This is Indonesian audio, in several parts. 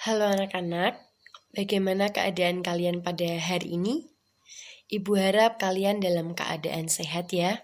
Halo anak-anak, bagaimana keadaan kalian pada hari ini? Ibu harap kalian dalam keadaan sehat ya.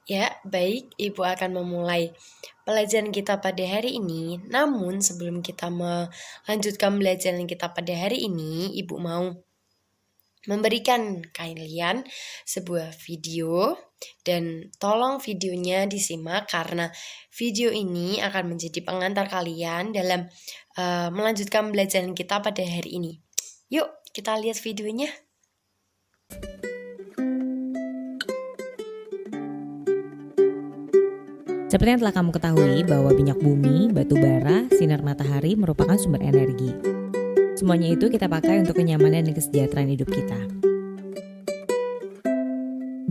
Ya, baik, Ibu akan memulai pelajaran kita pada hari ini. Namun sebelum kita melanjutkan pelajaran kita pada hari ini, Ibu mau memberikan kalian sebuah video dan tolong videonya disimak karena video ini akan menjadi pengantar kalian dalam melanjutkan pelajaran kita pada hari ini. Yuk kita lihat videonya. Seperti yang telah kamu ketahui bahwa minyak bumi, batu bara, sinar matahari merupakan sumber energi. Semuanya itu kita pakai untuk kenyamanan dan kesejahteraan hidup kita.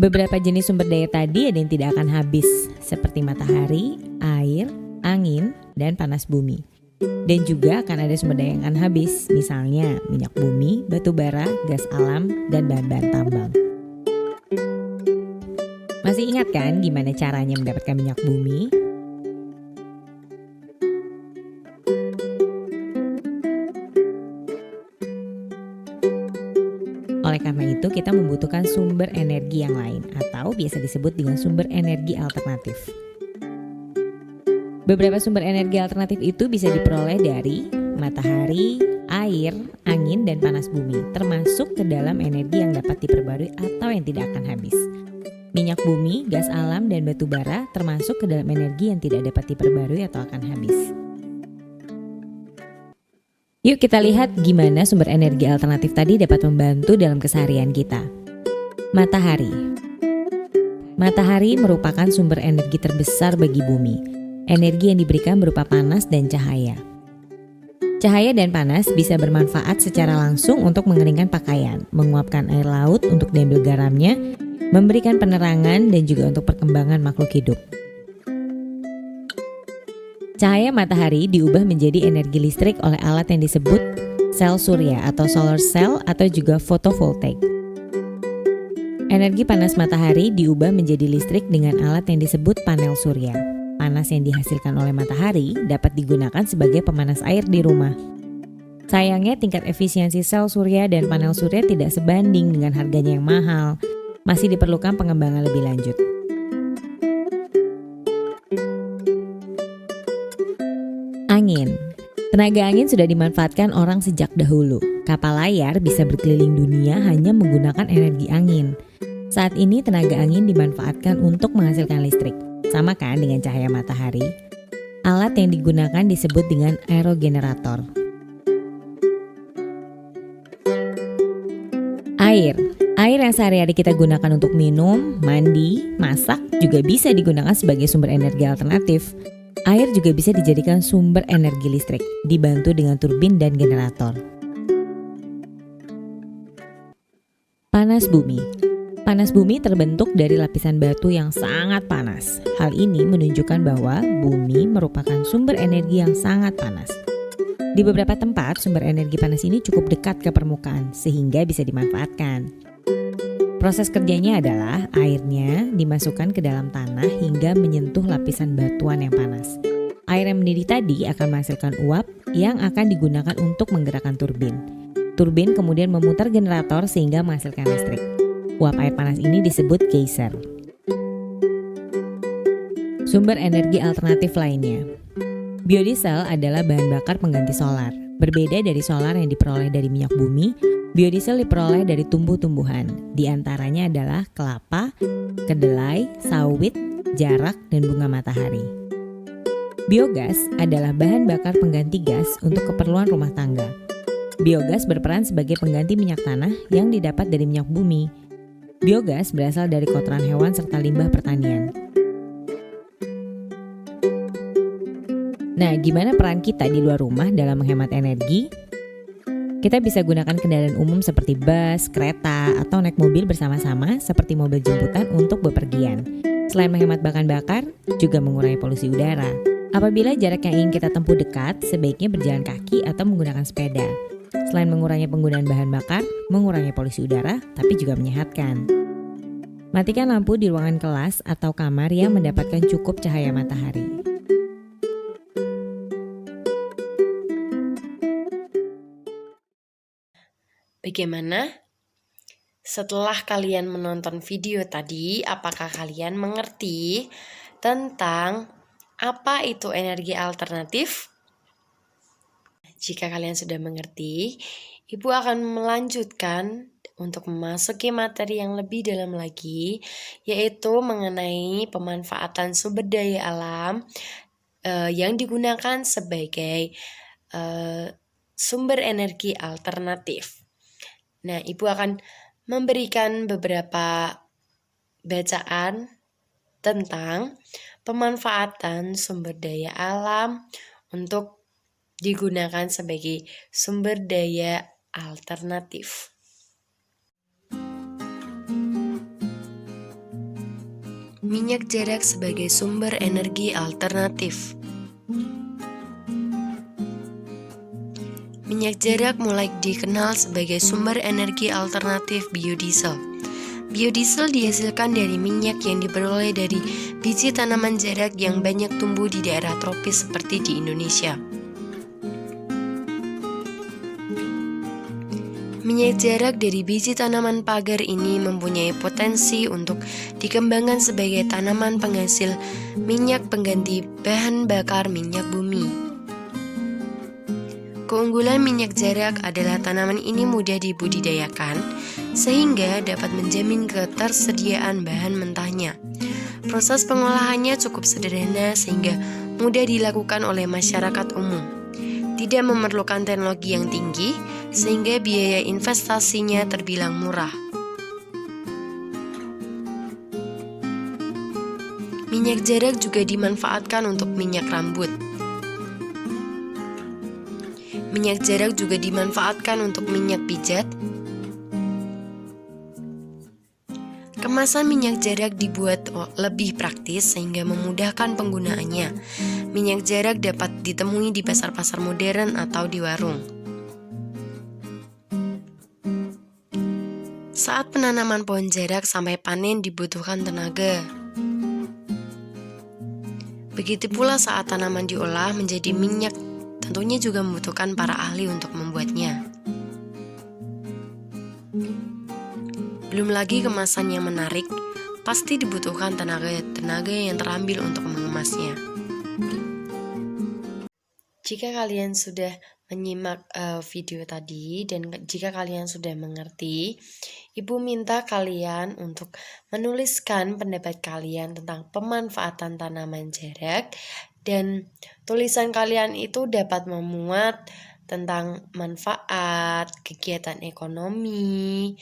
Beberapa jenis sumber daya tadi ada yang tidak akan habis, seperti matahari, air, angin, dan panas bumi. Dan juga akan ada sumber daya yang akan habis, misalnya minyak bumi, batu bara, gas alam, dan bahan-bahan tambang. Masih ingat kan gimana caranya mendapatkan minyak bumi? Oleh karena itu, kita membutuhkan sumber energi yang lain atau biasa disebut dengan sumber energi alternatif. Beberapa sumber energi alternatif itu bisa diperoleh dari matahari, air, angin, dan panas bumi, termasuk ke dalam energi yang dapat diperbarui atau yang tidak akan habis. Minyak bumi, gas alam, dan batu bara termasuk ke dalam energi yang tidak dapat diperbarui atau akan habis. Yuk kita lihat gimana sumber energi alternatif tadi dapat membantu dalam keseharian kita. Matahari. Matahari merupakan sumber energi terbesar bagi bumi. Energi yang diberikan berupa panas dan cahaya. Cahaya dan panas bisa bermanfaat secara langsung untuk mengeringkan pakaian, menguapkan air laut untuk diambil garamnya, memberikan penerangan dan juga untuk perkembangan makhluk hidup. Cahaya matahari diubah menjadi energi listrik oleh alat yang disebut sel surya atau solar cell atau juga fotovoltaik. Energi panas matahari diubah menjadi listrik dengan alat yang disebut panel surya. Panas yang dihasilkan oleh matahari dapat digunakan sebagai pemanas air di rumah. Sayangnya tingkat efisiensi sel surya dan panel surya tidak sebanding dengan harganya yang mahal. Masih diperlukan pengembangan lebih lanjut. Angin. Tenaga angin sudah dimanfaatkan orang sejak dahulu. Kapal layar bisa berkeliling dunia hanya menggunakan energi angin. Saat ini tenaga angin dimanfaatkan untuk menghasilkan listrik. Sama kan dengan cahaya matahari? Alat yang digunakan disebut dengan aerogenerator. Air. Air yang sehari-hari kita gunakan untuk minum, mandi, masak juga bisa digunakan sebagai sumber energi alternatif. Air juga bisa dijadikan sumber energi listrik, dibantu dengan turbin dan generator. Panas bumi. Panas bumi terbentuk dari lapisan batu yang sangat panas. Hal ini menunjukkan bahwa bumi merupakan sumber energi yang sangat panas. Di beberapa tempat, sumber energi panas ini cukup dekat ke permukaan, sehingga bisa dimanfaatkan. Proses kerjanya adalah airnya dimasukkan ke dalam tanah hingga menyentuh lapisan batuan yang panas. Air yang mendidih tadi akan menghasilkan uap yang akan digunakan untuk menggerakkan turbin. Turbin kemudian memutar generator sehingga menghasilkan listrik. Uap air panas ini disebut geyser. Sumber energi alternatif lainnya. Biodiesel adalah bahan bakar pengganti solar. Berbeda dari solar yang diperoleh dari minyak bumi, biodiesel diperoleh dari tumbuh-tumbuhan. Di antaranya adalah kelapa, kedelai, sawit, jarak, dan bunga matahari. Biogas adalah bahan bakar pengganti gas untuk keperluan rumah tangga. Biogas berperan sebagai pengganti minyak tanah yang didapat dari minyak bumi. Biogas berasal dari kotoran hewan serta limbah pertanian. Nah, gimana peran kita di luar rumah dalam menghemat energi? Kita bisa gunakan kendaraan umum seperti bus, kereta, atau naik mobil bersama-sama seperti mobil jemputan untuk bepergian. Selain menghemat bahan bakar, juga mengurangi polusi udara. Apabila jarak yang ingin kita tempuh dekat, sebaiknya berjalan kaki atau menggunakan sepeda. Selain mengurangi penggunaan bahan bakar, mengurangi polusi udara, tapi juga menyehatkan. Matikan lampu di ruangan kelas atau kamar yang mendapatkan cukup cahaya matahari. Bagaimana? Setelah kalian menonton video tadi, apakah kalian mengerti tentang apa itu energi alternatif? Jika kalian sudah mengerti, Ibu akan melanjutkan untuk memasuki materi yang lebih dalam lagi, yaitu mengenai pemanfaatan sumber daya alam yang digunakan sebagai sumber energi alternatif. Nah, Ibu akan memberikan beberapa bacaan tentang pemanfaatan sumber daya alam untuk digunakan sebagai sumber daya alternatif. Minyak jarak sebagai sumber energi alternatif. Minyak jarak mulai dikenal sebagai sumber energi alternatif biodiesel. Biodiesel dihasilkan dari minyak yang diperoleh dari biji tanaman jarak yang banyak tumbuh di daerah tropis seperti di Indonesia. Minyak jarak dari biji tanaman pagar ini mempunyai potensi untuk dikembangkan sebagai tanaman penghasil minyak pengganti bahan bakar minyak bumi. Keunggulan minyak jarak adalah tanaman ini mudah dibudidayakan sehingga dapat menjamin ketersediaan bahan mentahnya. Proses pengolahannya cukup sederhana sehingga mudah dilakukan oleh masyarakat umum. Tidak memerlukan teknologi yang tinggi, sehingga biaya investasinya terbilang murah. Minyak jarak juga dimanfaatkan untuk minyak rambut. Minyak jarak juga dimanfaatkan untuk minyak pijat. Kemasan minyak jarak dibuat lebih praktis sehingga memudahkan penggunaannya. Minyak jarak dapat ditemui di pasar-pasar modern atau di warung. Saat penanaman pohon jarak sampai panen dibutuhkan tenaga. Begitu pula saat tanaman diolah menjadi minyak, tentunya juga membutuhkan para ahli untuk membuatnya. Belum lagi kemasan yang menarik, pasti dibutuhkan tenaga yang terambil untuk mengemasnya. Jika kalian sudah menyimak video tadi dan jika kalian sudah mengerti, Ibu minta kalian untuk menuliskan pendapat kalian tentang pemanfaatan tanaman jarak dan tulisan kalian itu dapat memuat tentang manfaat, kegiatan ekonomi,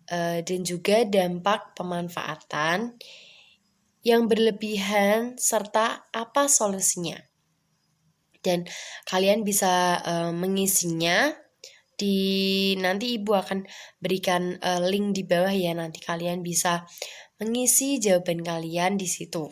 dan juga dampak pemanfaatan yang berlebihan serta apa solusinya. Dan kalian bisa mengisinya nanti Ibu akan berikan link di bawah ya, nanti kalian bisa mengisi jawaban kalian di situ.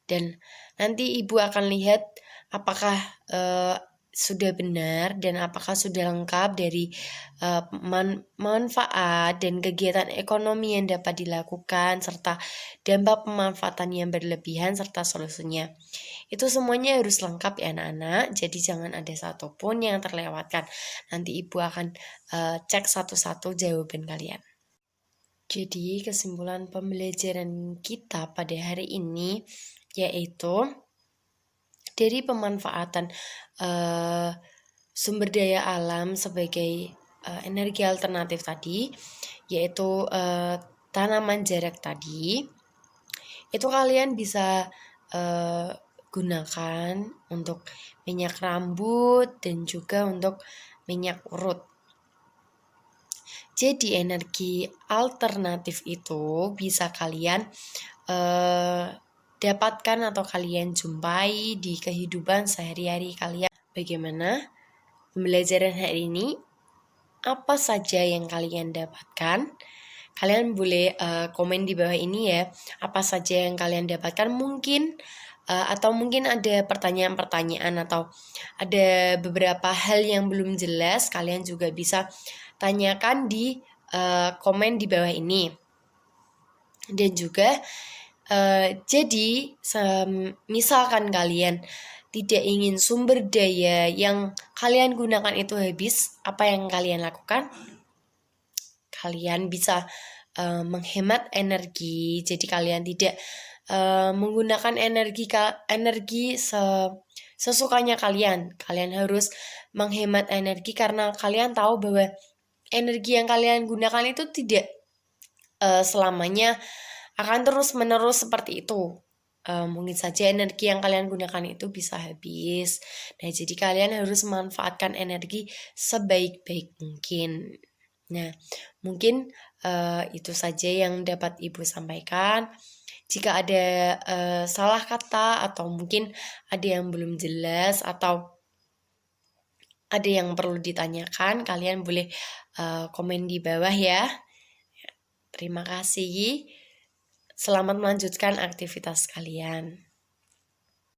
Dan nanti Ibu akan lihat apakah sudah benar dan apakah sudah lengkap dari manfaat dan kegiatan ekonomi yang dapat dilakukan serta dampak pemanfaatan yang berlebihan serta solusinya. Itu semuanya harus lengkap ya anak-anak, jadi jangan ada satupun yang terlewatkan. Nanti Ibu akan cek satu-satu jawaban kalian. Jadi kesimpulan pembelajaran kita pada hari ini yaitu dari pemanfaatan sumber daya alam sebagai energi alternatif tadi, yaitu tanaman jarak tadi, itu kalian bisa gunakan untuk minyak rambut dan juga untuk minyak urut. Jadi energi alternatif itu bisa kalian dapatkan atau kalian jumpai di kehidupan sehari-hari kalian. Bagaimana pembelajaran hari ini? Apa saja yang kalian dapatkan? Kalian boleh komen di bawah ini ya. Apa saja yang kalian dapatkan mungkin atau mungkin ada pertanyaan-pertanyaan atau ada beberapa hal yang belum jelas, kalian juga bisa tanyakan di komen di bawah ini. Dan juga jadi misalkan kalian tidak ingin sumber daya yang kalian gunakan itu habis, apa yang kalian lakukan? kalian bisa menghemat energi. Jadi kalian tidak menggunakan energi sesukanya kalian. Kalian harus menghemat energi karena kalian tahu bahwa energi yang kalian gunakan itu tidak selamanya akan terus-menerus seperti itu. Mungkin saja energi yang kalian gunakan itu bisa habis. Nah, jadi kalian harus memanfaatkan energi sebaik-baik mungkin. Nah, mungkin itu saja yang dapat Ibu sampaikan. Jika ada salah kata atau mungkin ada yang belum jelas atau ada yang perlu ditanyakan, kalian boleh komen di bawah ya. Terima kasih. Selamat melanjutkan aktivitas kalian.